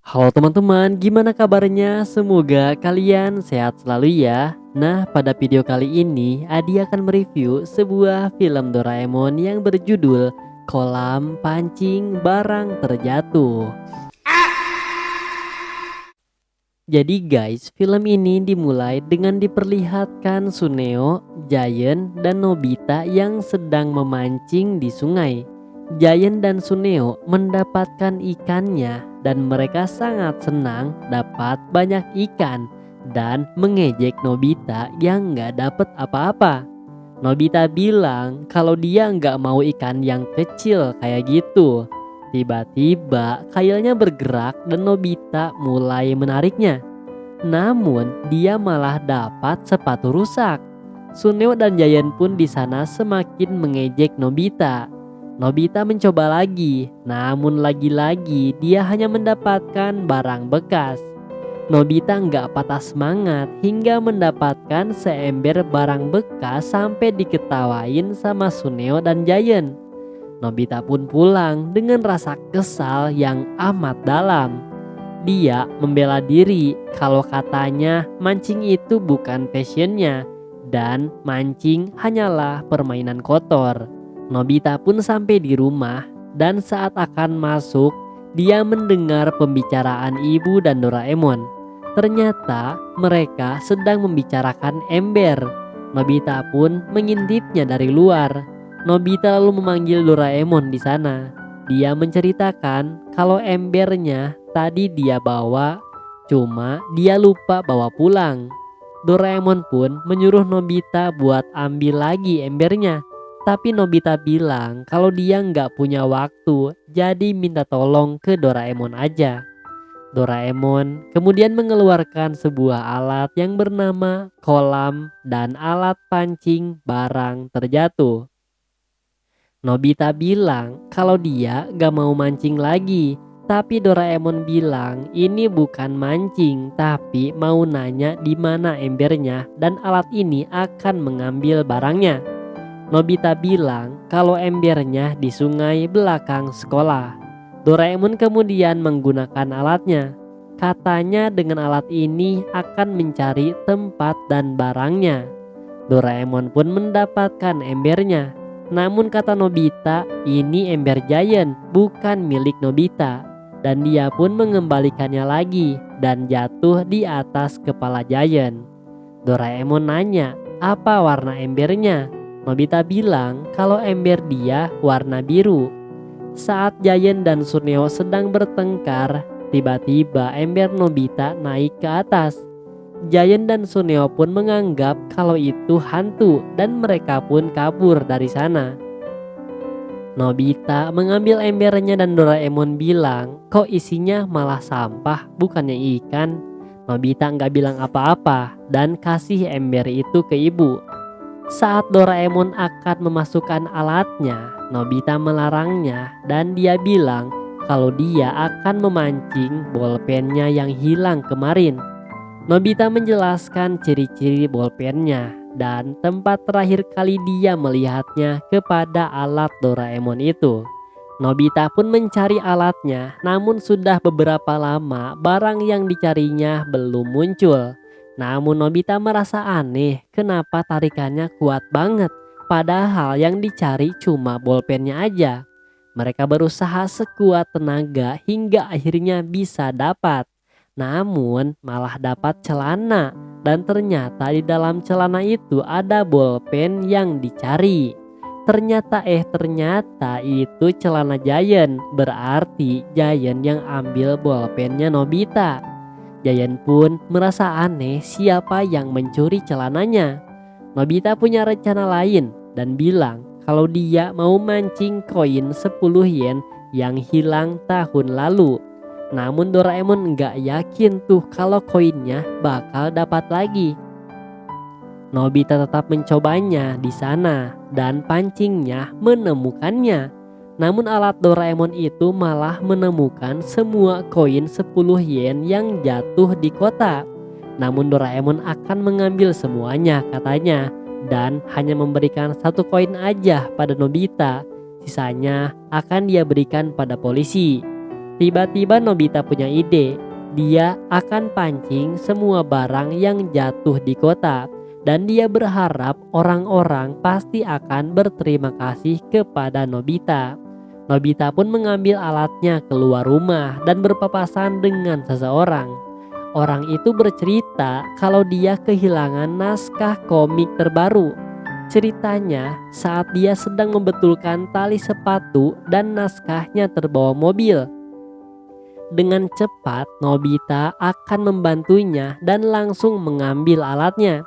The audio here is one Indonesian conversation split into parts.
Halo teman-teman, gimana kabarnya? Semoga kalian sehat selalu ya. Nah, pada video kali ini Adi akan mereview sebuah film Doraemon yang berjudul Kolam Pancing Barang Terjatuh. Jadi guys, film ini dimulai dengan diperlihatkan Suneo, Giant, dan Nobita yang sedang memancing di sungai. Giant dan Suneo mendapatkan ikannya dan mereka sangat senang dapat banyak ikan dan mengejek Nobita yang nggak dapat apa-apa. Nobita bilang kalau dia nggak mau ikan yang kecil kayak gitu. Tiba-tiba kailnya bergerak dan Nobita mulai menariknya. Namun dia malah dapat sepatu rusak. Suneo dan Giant pun di sana semakin mengejek Nobita. Nobita mencoba lagi, namun lagi-lagi dia hanya mendapatkan barang bekas. Nobita nggak patah semangat hingga mendapatkan seember barang bekas sampai diketawain sama Suneo dan Giant. Nobita pun pulang dengan rasa kesal yang amat dalam. Dia membela diri kalau katanya mancing itu bukan passionnya dan mancing hanyalah permainan kotor. Nobita pun sampai di rumah dan saat akan masuk dia mendengar pembicaraan ibu dan Doraemon. Ternyata mereka sedang membicarakan ember. Nobita pun mengintipnya dari luar. Nobita lalu memanggil Doraemon di sana. Dia menceritakan kalau embernya tadi dia bawa, cuma dia lupa bawa pulang. Doraemon pun menyuruh Nobita buat ambil lagi embernya. Tapi Nobita bilang kalau dia nggak punya waktu, jadi minta tolong ke Doraemon aja. Doraemon kemudian mengeluarkan sebuah alat yang bernama kolam dan alat pancing barang terjatuh. Nobita bilang kalau dia gak mau mancing lagi. Tapi Doraemon bilang ini bukan mancing, tapi mau nanya di mana embernya dan alat ini akan mengambil barangnya. Nobita bilang kalau embernya di sungai belakang sekolah. Doraemon kemudian menggunakan alatnya. Katanya dengan alat ini akan mencari tempat dan barangnya. Doraemon pun mendapatkan embernya. Namun kata Nobita, ini ember Giant, bukan milik Nobita. Dan dia pun mengembalikannya lagi dan jatuh di atas kepala Giant. Doraemon nanya, apa warna embernya? Nobita bilang kalau ember dia warna biru. Saat Giant dan Suneo sedang bertengkar, tiba-tiba ember Nobita naik ke atas. Giant dan Suneo pun menganggap kalau itu hantu dan mereka pun kabur dari sana. Nobita mengambil embernya dan Doraemon bilang, kok isinya malah sampah bukannya ikan? Nobita nggak bilang apa-apa dan kasih ember itu ke ibu. Saat Doraemon akan memasukkan alatnya, Nobita melarangnya dan dia bilang kalau dia akan memancing bolpennya yang hilang kemarin. Nobita menjelaskan ciri-ciri bolpennya dan tempat terakhir kali dia melihatnya kepada alat Doraemon itu. Nobita pun mencari alatnya, namun sudah beberapa lama barang yang dicarinya belum muncul. Namun Nobita merasa aneh kenapa tarikannya kuat banget, padahal yang dicari cuma bolpennya aja. Mereka berusaha sekuat tenaga hingga akhirnya bisa dapat. Namun malah dapat celana dan ternyata di dalam celana itu ada bolpen yang dicari. Ternyata itu celana Giant, berarti Giant yang ambil bolpennya Nobita. Giant pun merasa aneh siapa yang mencuri celananya. Nobita punya rencana lain dan bilang kalau dia mau mancing koin 10 yen yang hilang tahun lalu. Namun Doraemon nggak yakin tuh kalau koinnya bakal dapat lagi. Nobita tetap mencobanya di sana dan pancingnya menemukannya. Namun alat Doraemon itu malah menemukan semua koin 10 yen yang jatuh di kota. Namun Doraemon akan mengambil semuanya katanya dan hanya memberikan satu koin aja pada Nobita. Sisanya akan dia berikan pada polisi. Tiba-tiba Nobita punya ide. Dia akan pancing semua barang yang jatuh di kota. Dan dia berharap orang-orang pasti akan berterima kasih kepada Nobita. Nobita pun mengambil alatnya keluar rumah dan berpapasan dengan seseorang. Orang itu bercerita kalau dia kehilangan naskah komik terbaru. Ceritanya saat dia sedang membetulkan tali sepatu dan naskahnya terbawa mobil. Dengan cepat Nobita akan membantunya dan langsung mengambil alatnya.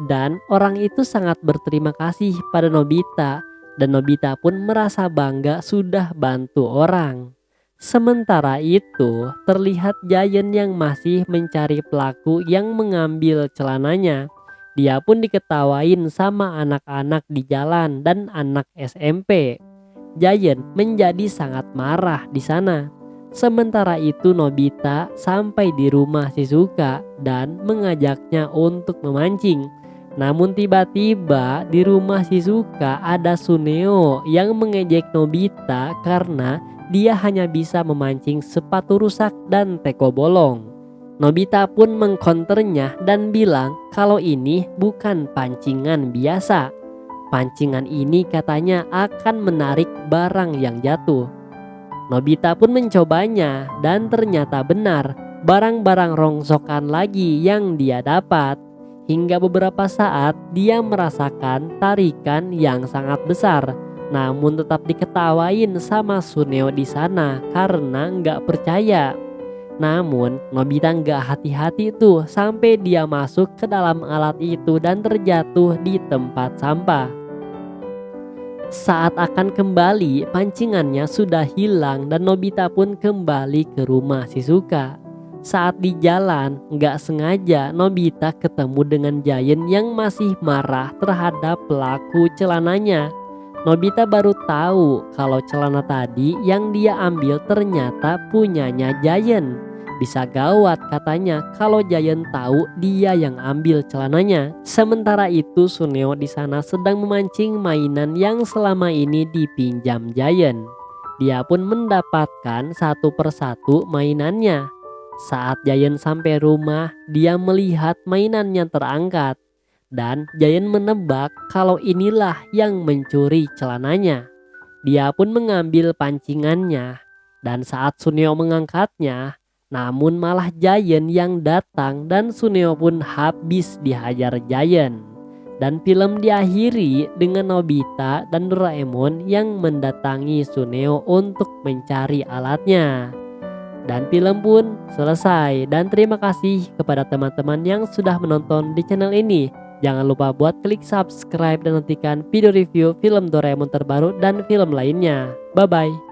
Dan orang itu sangat berterima kasih pada Nobita. Dan Nobita pun merasa bangga sudah bantu orang. Sementara itu terlihat Giant yang masih mencari pelaku yang mengambil celananya. Dia pun diketawain sama anak-anak di jalan dan anak SMP. Giant menjadi sangat marah di sana. Sementara itu Nobita sampai di rumah Shizuka dan mengajaknya untuk memancing. Namun tiba-tiba di rumah Shizuka ada Suneo yang mengejek Nobita karena dia hanya bisa memancing sepatu rusak dan teko bolong. Nobita pun mengkonternya dan bilang kalau ini bukan pancingan biasa. Pancingan ini katanya akan menarik barang yang jatuh. Nobita pun mencobanya dan ternyata benar, barang-barang rongsokan lagi yang dia dapat. Hingga beberapa saat dia merasakan tarikan yang sangat besar, namun tetap diketawain sama Suneo di sana karena nggak percaya. Namun Nobita nggak hati-hati tuh sampai dia masuk ke dalam alat itu dan terjatuh di tempat sampah. Saat akan kembali, pancingannya sudah hilang dan Nobita pun kembali ke rumah Shizuka. Saat di jalan, nggak sengaja Nobita ketemu dengan Giant yang masih marah terhadap pelaku celananya. Nobita baru tahu kalau celana tadi yang dia ambil ternyata punyanya Giant. Bisa gawat katanya kalau Giant tahu dia yang ambil celananya. Sementara itu Suneo di sana sedang memancing mainan yang selama ini dipinjam Giant. Dia pun mendapatkan satu persatu mainannya. Saat Giant sampai rumah, dia melihat mainannya terangkat. Dan Giant menebak kalau inilah yang mencuri celananya. Dia pun mengambil pancingannya. Dan saat Suneo mengangkatnya, namun malah Giant yang datang dan Suneo pun habis dihajar Giant. Dan film diakhiri dengan Nobita dan Doraemon yang mendatangi Suneo untuk mencari alatnya. Dan film pun selesai. Dan terima kasih kepada teman-teman yang sudah menonton di channel ini. Jangan lupa buat klik subscribe dan nantikan video review film Doraemon terbaru dan film lainnya. Bye bye.